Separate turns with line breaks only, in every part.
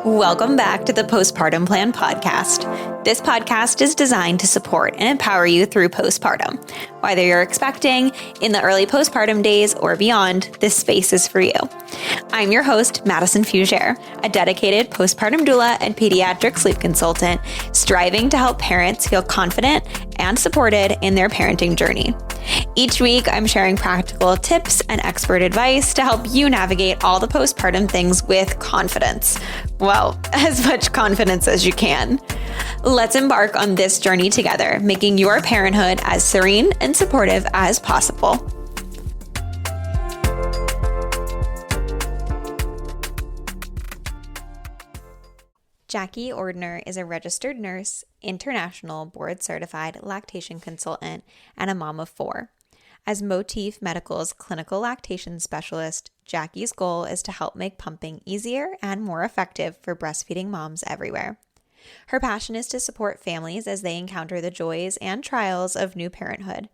Welcome back to the Postpartum Plan podcast. This podcast is designed to support and empower you through postpartum. Whether you're expecting, in the early postpartum days, or beyond, this space is for you. I'm your host, Madison Fugere, a dedicated postpartum doula and pediatric sleep consultant, striving to help parents feel confident and supported in their parenting journey. Each week, I'm sharing practical tips and expert advice to help you navigate all the postpartum things with confidence. Well, as much confidence as you can. Let's embark on this journey together, making your parenthood as serene and supportive as possible. Jacque Ordner is a registered nurse, international board-certified lactation consultant, and a mom of 4. As Motif Medical's Clinical Lactation Specialist, Jackie's goal is to help make pumping easier and more effective for breastfeeding moms everywhere. Her passion is to support families as they encounter the joys and trials of new parenthood.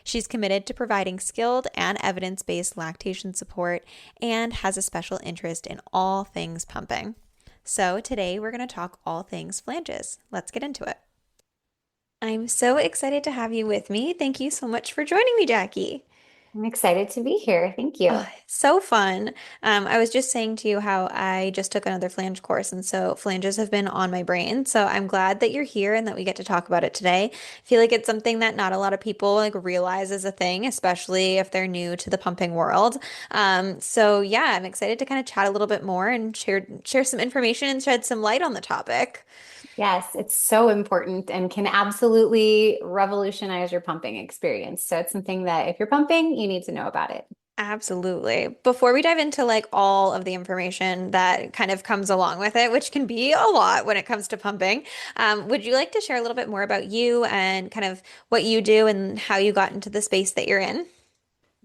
She's committed to providing skilled and evidence-based lactation support and has a special interest in all things pumping. So today we're going to talk all things flanges. Let's get into it. I'm so excited to have you with me. Thank you so much for joining me, Jacque.
I'm excited to be here. Thank you.
Oh, so fun. I was just saying to you how I just took another flange course, and so flanges have been on my brain. So I'm glad that you're here and that we get to talk about it today. I feel like it's something that not a lot of people realize is a thing, especially if they're new to the pumping world. So yeah, I'm excited to kind of chat a little bit more and share some information and shed some light on the topic.
Yes, it's so important and can absolutely revolutionize your pumping experience. So it's something that if you're pumping, you need to know about it.
Absolutely. Before we dive into all of the information that kind of comes along with it, which can be a lot when it comes to pumping, would you like to share a little bit more about you and kind of what you do and how you got into the space that you're in?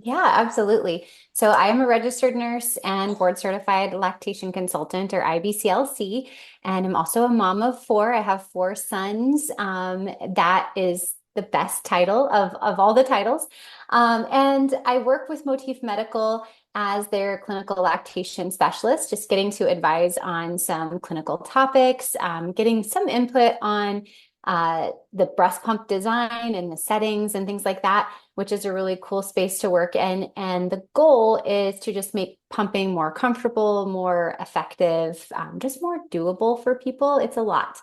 Yeah, absolutely. So I am a registered nurse and board certified lactation consultant or IBCLC, and I'm also a mom of 4. I have 4 sons. That is the best title of all the titles. And I work with Motif Medical as their clinical lactation specialist, just getting to advise on some clinical topics, getting some input on the breast pump design and the settings and things like that, which is a really cool space to work in. And the goal is to just make pumping more comfortable, more effective, just more doable for people. It's a lot.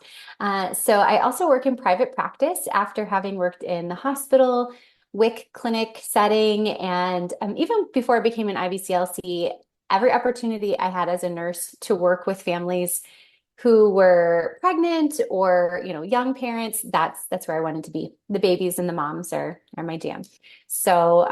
So I also work in private practice after having worked in the hospital, WIC clinic setting. And even before I became an IBCLC, every opportunity I had as a nurse to work with families who were pregnant or, young parents, that's where I wanted to be. The babies and the moms are my jam. So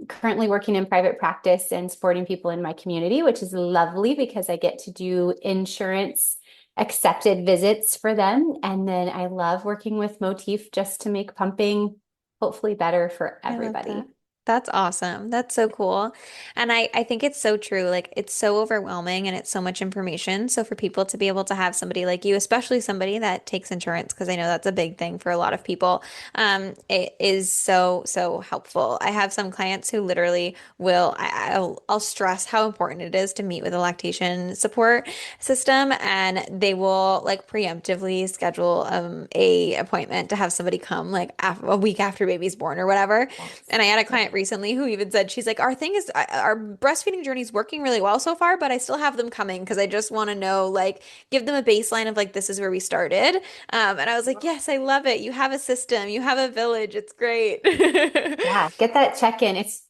currently working in private practice and supporting people in my community, which is lovely because I get to do insurance accepted visits for them. And then I love working with Motif just to make pumping hopefully better for
I love
everybody.
that. That's awesome. That's so cool. And I think it's so true. It's so overwhelming and it's so much information. So for people to be able to have somebody like you, especially somebody that takes insurance, because I know that's a big thing for a lot of people, it is so, so helpful. I have some clients who literally I'll stress how important it is to meet with a lactation support system, and they will preemptively schedule a appointment to have somebody come a week after baby's born or whatever.
Yes.
And I had a client recently who even said, she's like, our thing is our breastfeeding journey is working really well so far, but I still have them coming because I just want to know, give them a baseline of this is where we started. And I was like, yes, I love it. You have a system, you have a village. It's great.
Yeah, get that check-in. It's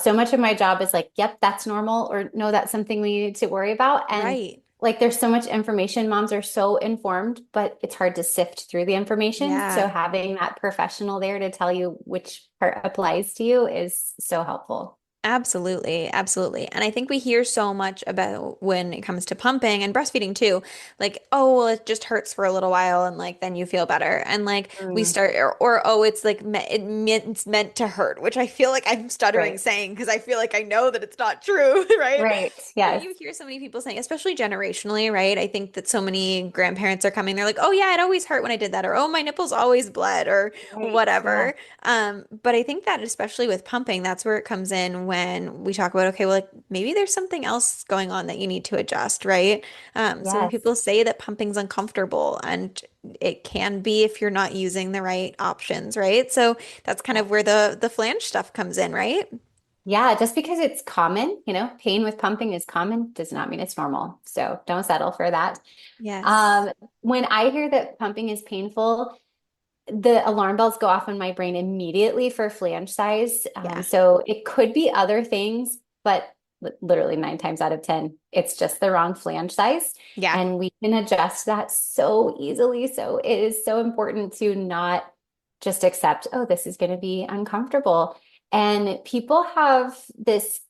so much of my job is yep, that's normal, or no, that's something we need to worry about. And
Right.
there's so much information. Moms are so informed, but it's hard to sift through the information. So
Yeah.
having that professional there to tell you which part applies to you is so helpful.
Absolutely, absolutely. And I think we hear so much about when it comes to pumping and breastfeeding too, oh, well, it just hurts for a little while and then you feel better. And we
Mm,
start, or oh, it's it's meant to hurt, which I feel like I'm stuttering
right.
saying because I feel like I know that it's not true, right?
Right.
But
Yes.
you hear so many people saying, especially generationally, right? I think that so many grandparents are coming, they're like, oh yeah, it always hurt when I did that, or oh, my nipples always bled, or
Right. Yeah.
whatever. But I think that especially with pumping, that's where it comes in when we talk about, okay, well, like maybe there's something else going on that you need to adjust, right? So when
Yes.
people say that pumping's uncomfortable, and it can be if you're not using the right options, right? So that's kind of where the flange stuff comes in, right?
Yeah, just because it's common, pain with pumping is common does not mean it's normal. So don't settle for that.
Yes.
Um, when I hear that pumping is painful, the alarm bells go off in my brain immediately for flange size.
Yeah.
So it could be other things, but literally 9 times out of 10, it's just the wrong flange size.
Yeah.
And we can adjust that so easily. So it is so important to not just accept, oh, this is going to be uncomfortable. And people have this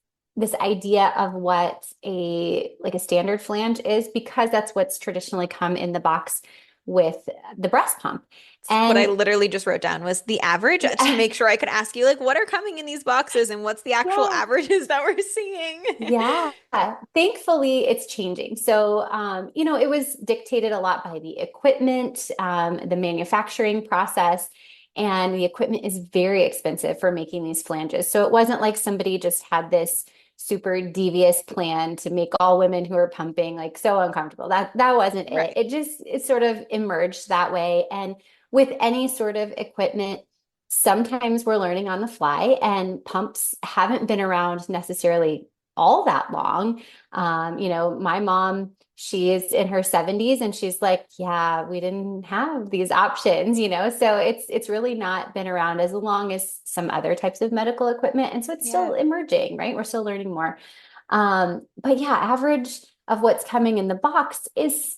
idea of what a standard flange is because that's what's traditionally come in the box with the breast pump.
What I
And
literally just wrote down was the average to
yeah,
make sure I could ask you, like, what are coming in these boxes and what's the actual
yeah,
averages that we're seeing?
yeah. Thankfully, it's changing. So, it was dictated a lot by the equipment, the manufacturing process, and the equipment is very expensive for making these flanges. So it wasn't like somebody just had this super devious plan to make all women who are pumping like so uncomfortable. That wasn't it.
Right.
It sort of emerged that way. And with any sort of equipment, sometimes we're learning on the fly, and pumps haven't been around necessarily all that long. My mom, she is in her 70s and she's like, yeah, we didn't have these options. So it's really not been around as long as some other types of medical equipment. And so it's
Yeah.
still emerging, right? We're still learning more. But yeah, average of what's coming in the box is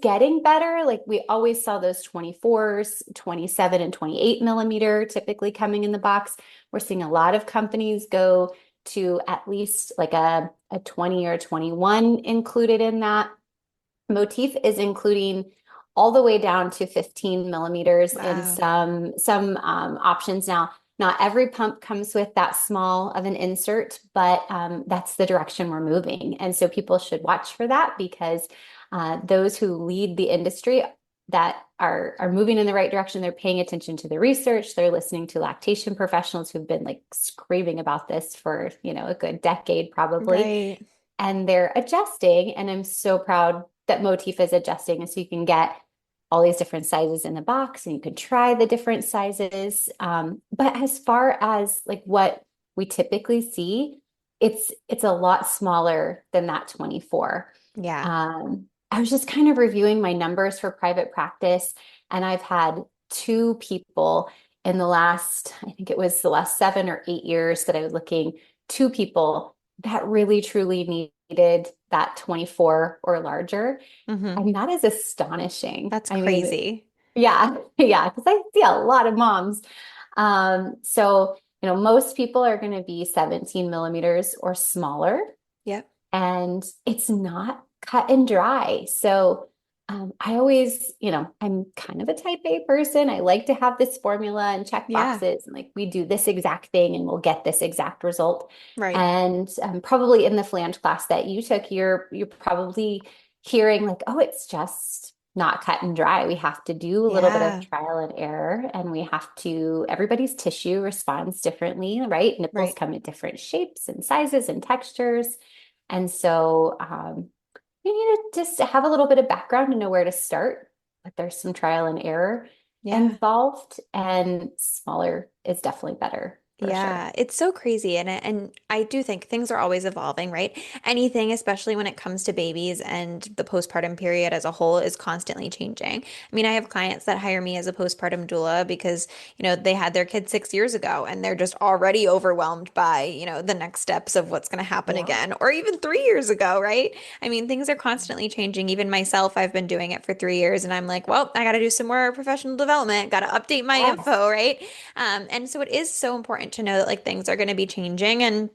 getting better. Like we always saw those 24s, 27 and 28 millimeter typically coming in the box. We're seeing a lot of companies go to at least like a 20 or 21 included in that. Motif is including all the way down to 15 millimeters in
Wow.
some options now. Not every pump comes with that small of an insert, but that's the direction we're moving. And so people should watch for that because those who lead the industry that are moving in the right direction, they're paying attention to the research, they're listening to lactation professionals who've been like screaming about this for, a good decade probably,
Right.
and they're adjusting. And I'm so proud that Motif is adjusting. And so you can get all these different sizes in the box and you can try the different sizes. But as far as like what we typically see, it's a lot smaller than that 24.
Yeah.
I was just kind of reviewing my numbers for private practice, and I've had two people in I think it was the last 7 or 8 years that I was looking, two people that really truly needed that 24 or larger.
Hmm.
And that is astonishing.
That's
I mean,
crazy.
yeah, yeah, because I see a lot of moms. So, most people are going to be 17 millimeters or smaller,
Yep.
and it's not cut and dry. So, I always, I'm kind of a type A person. I like to have this formula and check
Yeah.
boxes and like we do this exact thing and we'll get this exact result.
Right.
And probably in the flange class that you took, you're probably hearing like, oh, it's just not cut and dry. We have to do a little bit of
Yeah.
trial and error, and everybody's tissue responds differently, right? Nipples
Right.
come in different shapes and sizes and textures. And so, you need to just have a little bit of background to know where to start, but there's some trial and error
Yeah.
involved, and smaller is definitely better for sure.
Yeah, it's so crazy, and I do think things are always evolving, right? Anything, especially when it comes to babies and the postpartum period as a whole, is constantly changing. I mean, I have clients that hire me as a postpartum doula because, they had their kid 6 years ago and they're just already overwhelmed by, the next steps of what's going to happen
Yeah.
again, or even 3 years ago, right? I mean, things are constantly changing. Even myself, I've been doing it for 3 years and I'm like, well, I got to do some more professional development, got to update my
Yes.
info, right? And so it is so important to know that like things are going to be changing, and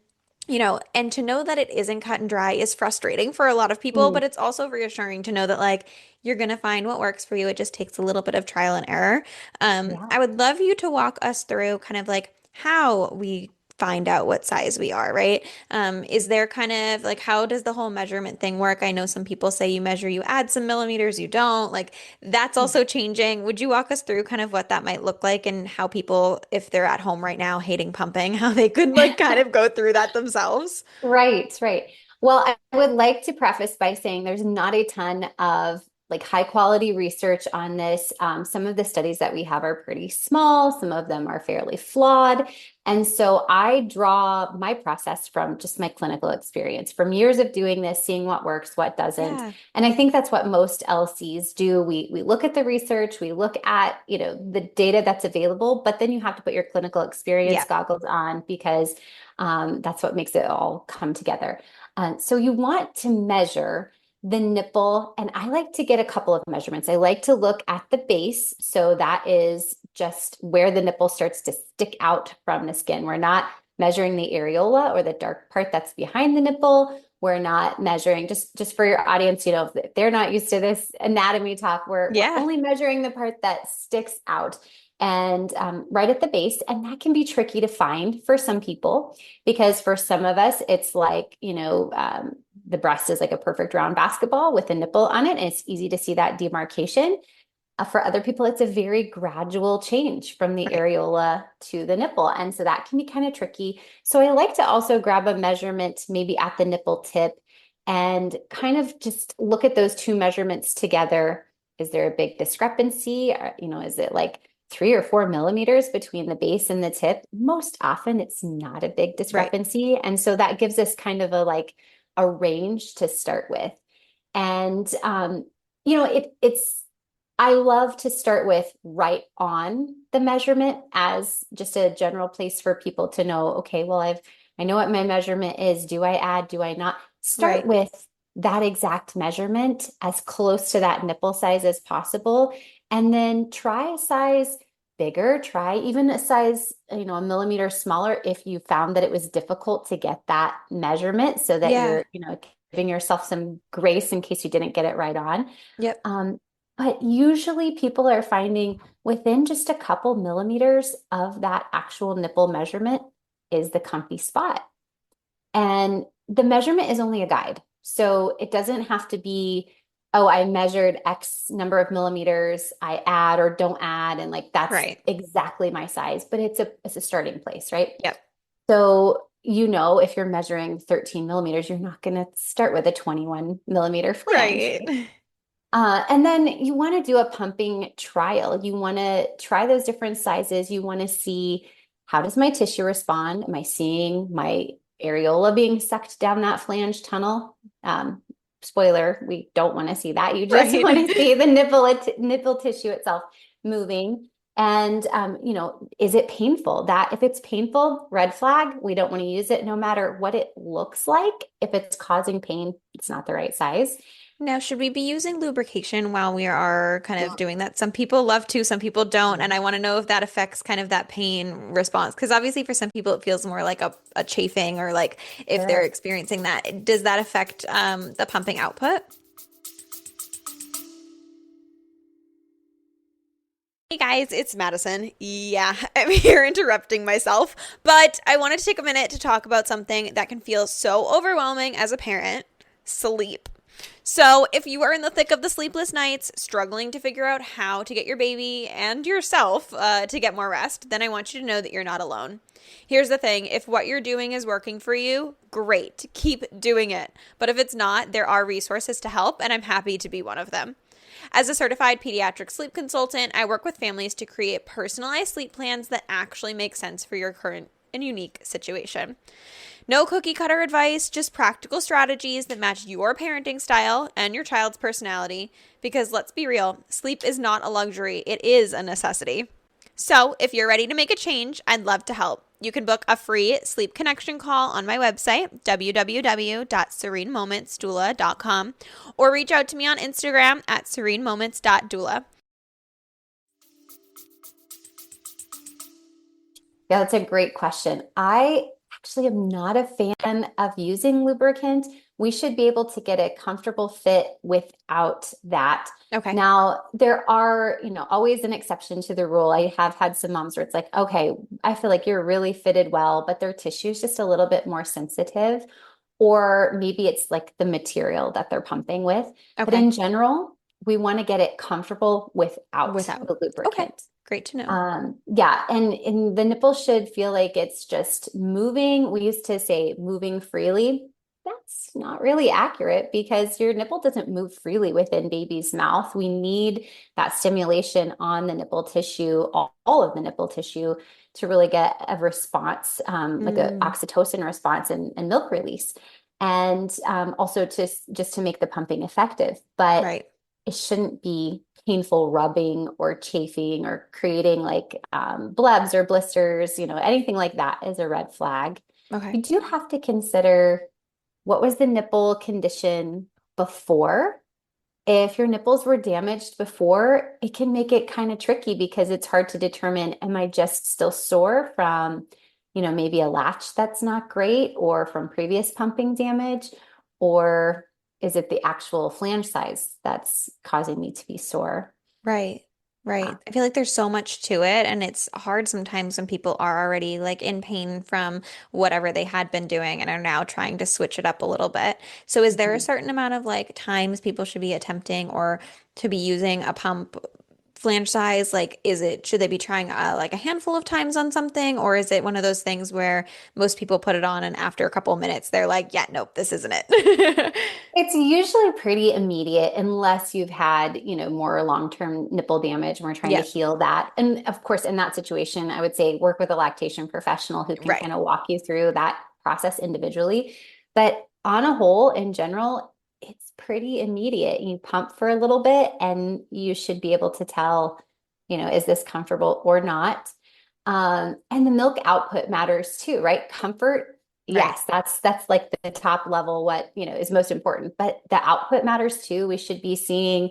to know that it isn't cut and dry is frustrating for a lot of people,
Mm,
but it's also reassuring to know that like you're going to find what works for you. It just takes a little bit of trial and error.
yeah.
I would love you to walk us through kind of like how we find out what size we are, right? Is there kind of like, how does the whole measurement thing work? I know some people say you measure, you add some millimeters, you don't. Like, that's also changing. Would you walk us through kind of what that might look like and how people, if they're at home right now hating pumping, how they could like kind of go through that themselves?
Right, right. Well, I would like to preface by saying there's not a ton of like high quality research on this. Some of the studies that we have are pretty small, some of them are fairly flawed. And so I draw my process from just my clinical experience, from years of doing this, seeing what works, what doesn't.
Yeah.
And I think that's what most LCs do. We look at the research, we look at, the data that's available, but then you have to put your clinical experience
Yeah.
goggles on because that's what makes it all come together. So you want to measure the nipple, and I like to get a couple of measurements. I like to look at the base. So that is just where the nipple starts to stick out from the skin. We're not measuring the areola or the dark part that's behind the nipple. We're not measuring, just for your audience, if they're not used to this anatomy talk, we're
Yeah.
only measuring the part that sticks out and right at the base. And that can be tricky to find for some people because for some of us, it's like, the breast is like a perfect round basketball with a nipple on it. And it's easy to see that demarcation. For other people, it's a very gradual change from the
Right.
areola to the nipple. And so that can be kind of tricky. So I like to also grab a measurement maybe at the nipple tip and kind of just look at those two measurements together. Is there a big discrepancy? Or, is it like 3 or 4 millimeters between the base and the tip? Most often it's not a big
Right.
discrepancy. And so that gives us kind of a range to start with. And it's I love to start with right on the measurement as just a general place for people to know, okay, well, I know what my measurement is. Do I add? Do I not? Start
Right.
with that exact measurement as close to that nipple size as possible. And then try a size bigger, try even a size, a millimeter smaller if you found that it was difficult to get that measurement so that
Yeah.
you're, giving yourself some grace in case you didn't get it right on.
Yep.
But usually people are finding within just a couple millimeters of that actual nipple measurement is the comfy spot. And the measurement is only a guide. So it doesn't have to be, oh, I measured X number of millimeters, I add or don't add, and like that's
Right.
exactly my size, but it's a starting place, right?
Yep.
So if you're measuring 13 millimeters, you're not going to start with a 21 millimeter flange.
Right.
And then you want to do a pumping trial. You want to try those different sizes. You want to see, how does my tissue respond? Am I seeing my areola being sucked down that flange tunnel? Spoiler, we don't want to see that. You just want to
Right.
see the nipple tissue itself moving. And is it painful? That if it's painful, red flag, we don't want to use it no matter what it looks like. If it's causing pain, it's not the right size.
Now, should we be using lubrication while we are kind of doing that? Some people love to, some people don't. And I want to know if that affects kind of that pain response. Because obviously, for some people, it feels more like a chafing or like if they're
Sure.
experiencing that. Does that affect the pumping output? Hey guys, it's Madison. Yeah, I'm here interrupting myself, but I wanted to take a minute to talk about something that can feel so overwhelming as a parent: sleep. So, if you are in the thick of the sleepless nights, struggling to figure out how to get your baby and yourself to get more rest, then I want you to know that you're not alone. Here's the thing: if what you're doing is working for you, great, keep doing it. But if it's not, there are resources to help, and I'm happy to be one of them. As a certified pediatric sleep consultant, I work with families to create personalized sleep plans that actually make sense for your current and unique situation. No cookie cutter advice, just practical strategies that match your parenting style and your child's personality. Because let's be real, sleep is not a luxury, it is a necessity. So if you're ready to make a change, I'd love to help. You can book a free sleep connection call on my website, www.serenemomentsdoula.com, or reach out to me on Instagram at serenemoments.doula.
Yeah, that's a great question. I actually am not a fan of using lubricant we should be able to get a comfortable fit without that.
Okay.
Now, there are, always an exception to the rule. I have had some moms where it's like, okay, I feel like you're really fitted well, but their tissue is just a little bit more sensitive, or maybe it's like the material that they're pumping with. But
Okay.
in general, we want to get it comfortable without
Without.
the
Okay.
lubricant.
Great to know.
Yeah, and the nipple should feel like it's just moving. We used to say moving freely. That's not really accurate because your nipple doesn't move freely within baby's mouth. We need that stimulation on the nipple tissue, all of the nipple tissue, to really get a response, like a
Mm,
oxytocin response and milk release, and also just to make the pumping effective. But
right.
it shouldn't be painful rubbing or chafing or creating like blebs or blisters, anything like that is a red flag.
Okay.
You do have to consider, what was the nipple condition before? If your nipples were damaged before, it can make it kind of tricky because it's hard to determine, am I just still sore from, maybe a latch that's not great or from previous pumping damage, or is it the actual flange size that's causing me to be sore?
Right.
Yeah.
Right. I feel like there's so much to it, and it's hard sometimes when people are already like in pain from whatever they had been doing and are now trying to switch it up a little bit. So is there a
Mhm.
certain amount of like times people should be attempting or to be using a pump flange size? Like, should they be trying like a handful of times on something, or is it one of those things where most people put it on and after a couple of minutes they're like, yeah, nope, this isn't it.
It's usually pretty immediate unless you've had, more long-term nipple damage and we're trying to
Yeah,
heal that. And of course, in that situation, I would say work with a lactation professional who can
right.
kind of walk you through that process individually. But on a whole, in general, it's pretty immediate. You pump for a little bit and you should be able to tell, is this comfortable or not? And the milk output matters too, right? Comfort,
Right.
yes, that's like the top level, what, is most important, but the output matters too. We should be seeing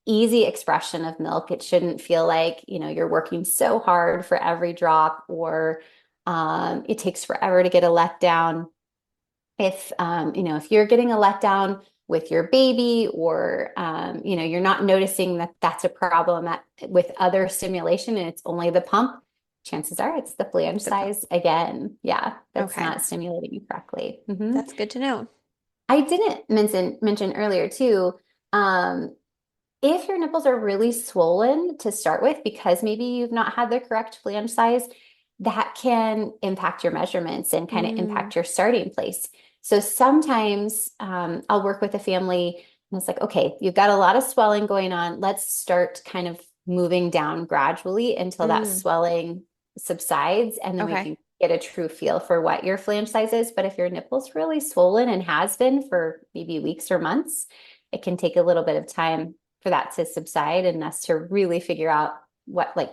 easy expression of milk. It shouldn't feel like, you're working so hard for every drop, or it takes forever to get a letdown. If you're getting a letdown with your baby, or you're not noticing that that's a problem with other stimulation and it's only the pump, chances are it's the flange
It's the pump.
size again. Yeah, that's
Okay.
not stimulating you correctly. Mhm.
That's good to know.
I didn't mention earlier too. Um, if your nipples are really swollen to start with, because maybe you've not had the correct flange size, that can impact your measurements and kind of
Mm,
impact your starting place. So sometimes I'll work with a family and it's like, okay, you've got a lot of swelling going on. Let's start kind of moving down gradually until that
mm,
swelling subsides, and then we
okay.
can get a true feel for what your flange size is. But if your nipple's really swollen and has been for maybe weeks or months, it can take a little bit of time for that to subside and us to really figure out what the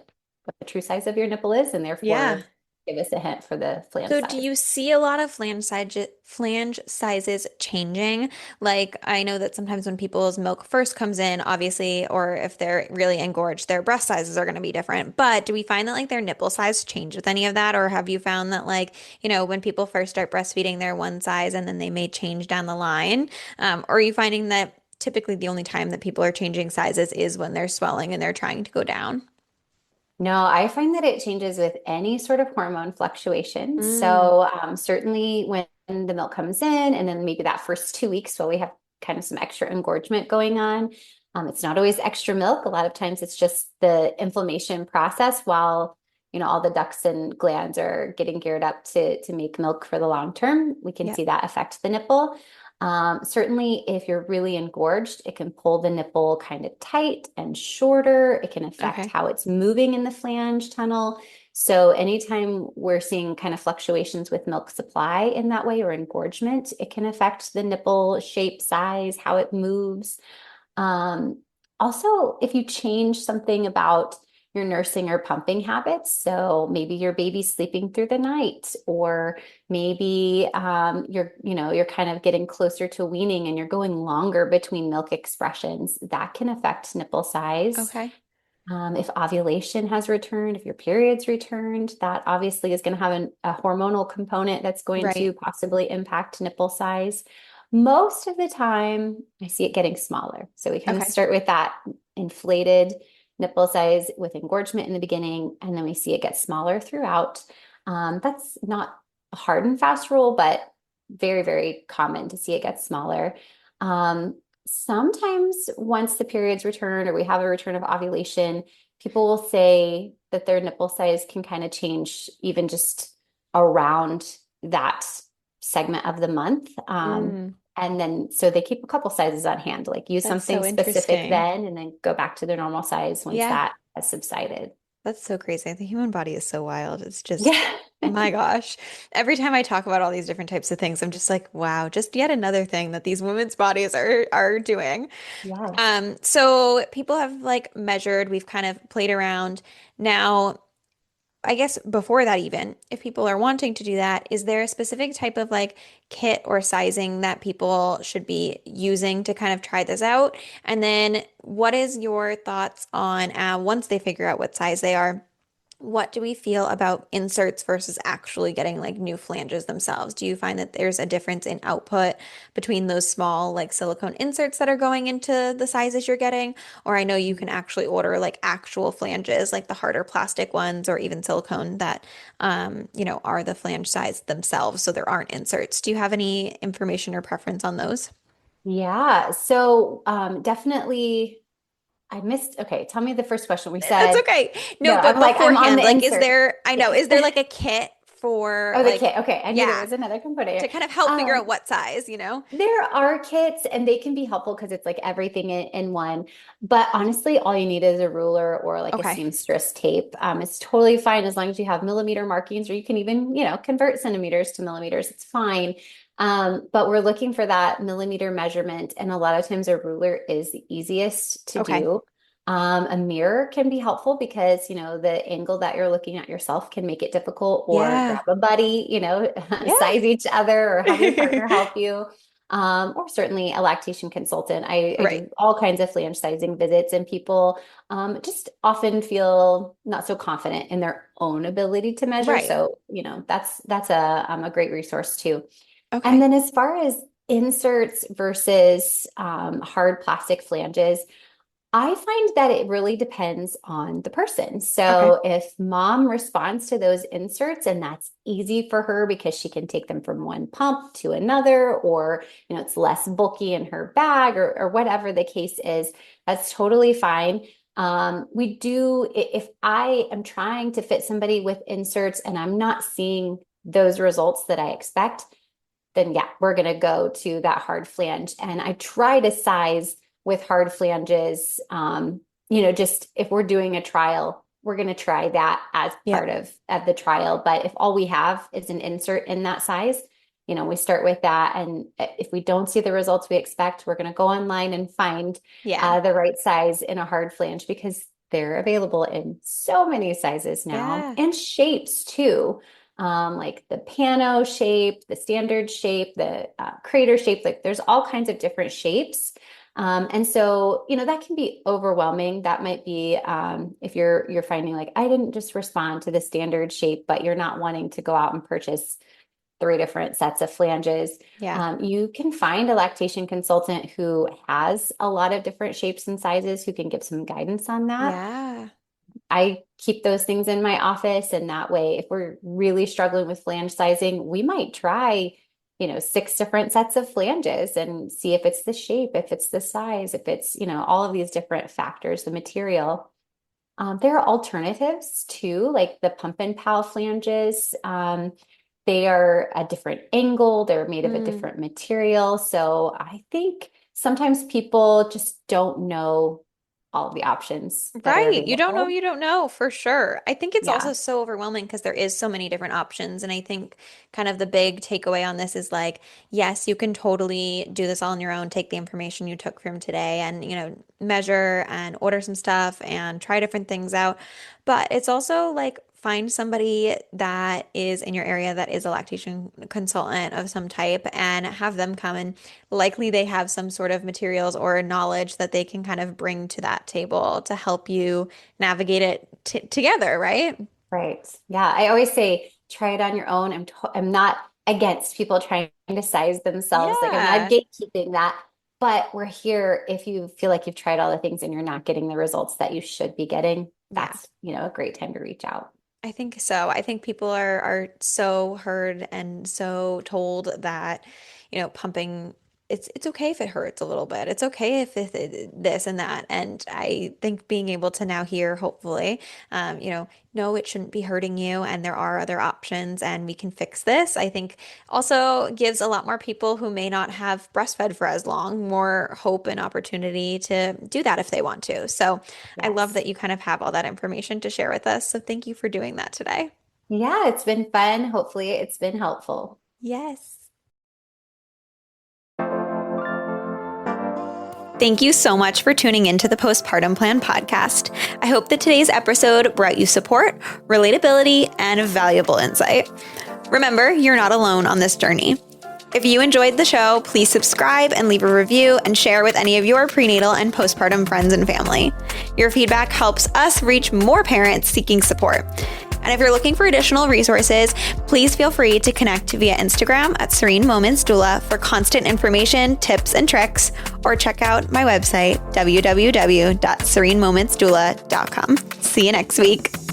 true size of your nipple is, and
Yeah.
therefore give us a hint for the flange
So do
size.
you see a lot of flange sizes changing? Like I know that sometimes when people's milk first comes in, obviously, or if they're really engorged, their breast sizes are going to be different. But do we find that like their nipple size change with any of that? Or have you found that like, when people first start breastfeeding, they're one size and then they may change down the line? Or are you finding that typically the only time that people are changing sizes is when they're swelling and they're trying to go down?
No, I find that it changes with any sort of hormone fluctuation.
Mm,
So certainly when the milk comes in, and then maybe that first 2 weeks while we have kind of some extra engorgement going on, it's not always extra milk. A lot of times it's just the inflammation process while all the ducts and glands are getting geared up to make milk for the long term. We can
yep.
see that affect the nipple. Certainly, if you're really engorged, it can pull the nipple kind of tight and shorter. It can affect
Okay.
how it's moving in the flange tunnel. So, anytime we're seeing kind of fluctuations with milk supply in that way, or engorgement, it can affect the nipple shape, size, how it moves. Um, Also, if you change something about your nursing or pumping habits, so maybe your baby's sleeping through the night, or maybe you're kind of getting closer to weaning and you're going longer between milk expressions, that can affect nipple size.
Okay.
If ovulation has returned, if your period's returned, that obviously is going to have a hormonal component that's going to
Right.
possibly impact nipple size. Most of the time, I see it getting smaller. So we kind of
Okay.
start with that inflated nipple size with engorgement in the beginning, and then we see it get smaller throughout. That's not a hard and fast rule, but very, very common to see it get smaller. Sometimes once the periods return or we have a return of ovulation, people will say that their nipple size can kind of change even just around that segment of the month.
Mm,
And then, so they keep a couple sizes on hand, like use
that's
something
so
specific
interesting.
then, and then go back to their normal size once
Yeah.
that has subsided.
That's so crazy. The human body is so wild. It's just,
Yeah.
my gosh. Every time I talk about all these different types of things, I'm just like, wow, just yet another thing that these women's bodies are doing.
Yes.
So people have like measured, we've kind of played around. Now, I guess before that even, if people are wanting to do that, is there a specific type of like kit or sizing that people should be using to kind of try this out? And then what is your thoughts on once they figure out what size they are? What do we feel about inserts versus actually getting like new flanges themselves? Do you find that there's a difference in output between those small like silicone inserts that are going into the sizes you're getting? Or I know you can actually order like actual flanges, like the harder plastic ones or even silicone that are the flange size themselves, so there aren't inserts. Do you have any information or preference on those?
Yeah. So definitely I missed. Okay, tell me the first question. We
That's
said,
okay.
no,
No,
I'm
but
like, I'm on
beforehand,
the
like, is
insert.
there, I know,
Yes.
is there like a kit for
Oh, the
like,
kit. Okay, I knew there
yeah,
was another component
to
here.
kind of help figure out
Um,
what size, you know?
There are kits and they can be helpful because it's like everything in one. But honestly, all you need is a ruler or like a
Okay.
seamstress tape. It's totally fine as long as you have millimeter markings, or you can even, convert centimeters to millimeters. It's fine. But we're looking for that millimeter measurement. And a lot of times a ruler is the easiest to
Okay.
do. A mirror can be helpful because, the angle that you're looking at yourself can make it difficult, or
Yeah.
grab a buddy,
Yeah.
size each other or have your partner help you. Or certainly a lactation consultant. I
Right.
do all kinds of flange sizing visits, and people just often feel not so confident in their own ability to measure.
Right.
So, that's a great resource too. And
Okay.
then as far as inserts versus hard plastic flanges, I find that it really depends on the person.
Okay.
So if mom responds to those inserts and that's easy for her because she can take them from one pump to another, or it's less bulky in her bag, or whatever the case is, that's totally fine. We do, if I am trying to fit somebody with inserts and I'm not seeing those results that I expect, then yeah, we're going to go to that hard flange. And I try to size with hard flanges. Just if we're doing a trial, we're going to try that as part
Yep.
of the trial. But if all we have is an insert in that size, we start with that. And if we don't see the results we expect, we're going to go online and find
Yeah.
the right size in a hard flange, because they're available in so many sizes now,
Yeah.
and shapes too, like the pano shape, the standard shape, the crater shape. Like there's all kinds of different shapes. And so, that can be overwhelming. That might be if you're finding like, I didn't just respond to the standard shape, but you're not wanting to go out and purchase three different sets of flanges.
Yeah.
You can find a lactation consultant who has a lot of different shapes and sizes who can give some guidance on that.
Yeah.
I keep those things in my office. And that way, if we're really struggling with flange sizing, we might try, six different sets of flanges and see if it's the shape, if it's the size, if it's, all of these different factors, the material. There are alternatives too, like the pump and pal flanges. They are a different angle, they're made of a
Mm.
different material. So I think sometimes people just don't know all the options that are
Right.
available.
You don't know for sure. I think it's also
Yeah.
so overwhelming because there is so many different options. And I think kind of the big takeaway on this is like, yes, you can totally do this all on your own, take the information you took from today and, measure and order some stuff and try different things out. But it's also like find somebody that is in your area that is a lactation consultant of some type and have them come, and likely they have some sort of materials or knowledge that they can kind of bring to that table to help you navigate it t together, right?
Right. Yeah. I always say try it on your own. I'm not against people trying to size themselves. Like I'm
Yeah.
not gatekeeping that, but we're here if you feel like you've tried all the things and you're not getting the results that you should be getting.
Yeah.
That's, a great time to reach out.
I think so. I think people are so heard and so told that, pumping it's okay if it hurts a little bit. It's okay if this and that. And I think being able to now hear, hopefully, no, it shouldn't be hurting you, and there are other options, and we can fix this. I think also gives a lot more people who may not have breastfed for as long more hope and opportunity to do that if they want to. So I love
Yes.
that you kind of have all that information to share with us. So thank you for doing that today.
Yeah, it's been fun. Hopefully it's been helpful.
Yes. Thank you so much for tuning into the Postpartum Plan podcast. I hope that today's episode brought you support, relatability, and valuable insight. Remember, you're not alone on this journey. If you enjoyed the show, please subscribe and leave a review and share with any of your prenatal and postpartum friends and family. Your feedback helps us reach more parents seeking support. And if you're looking for additional resources, please feel free to connect via Instagram at Serene Moments Doula for constant information, tips, and tricks, or check out my website, www.serenemomentsdoula.com. See you next week.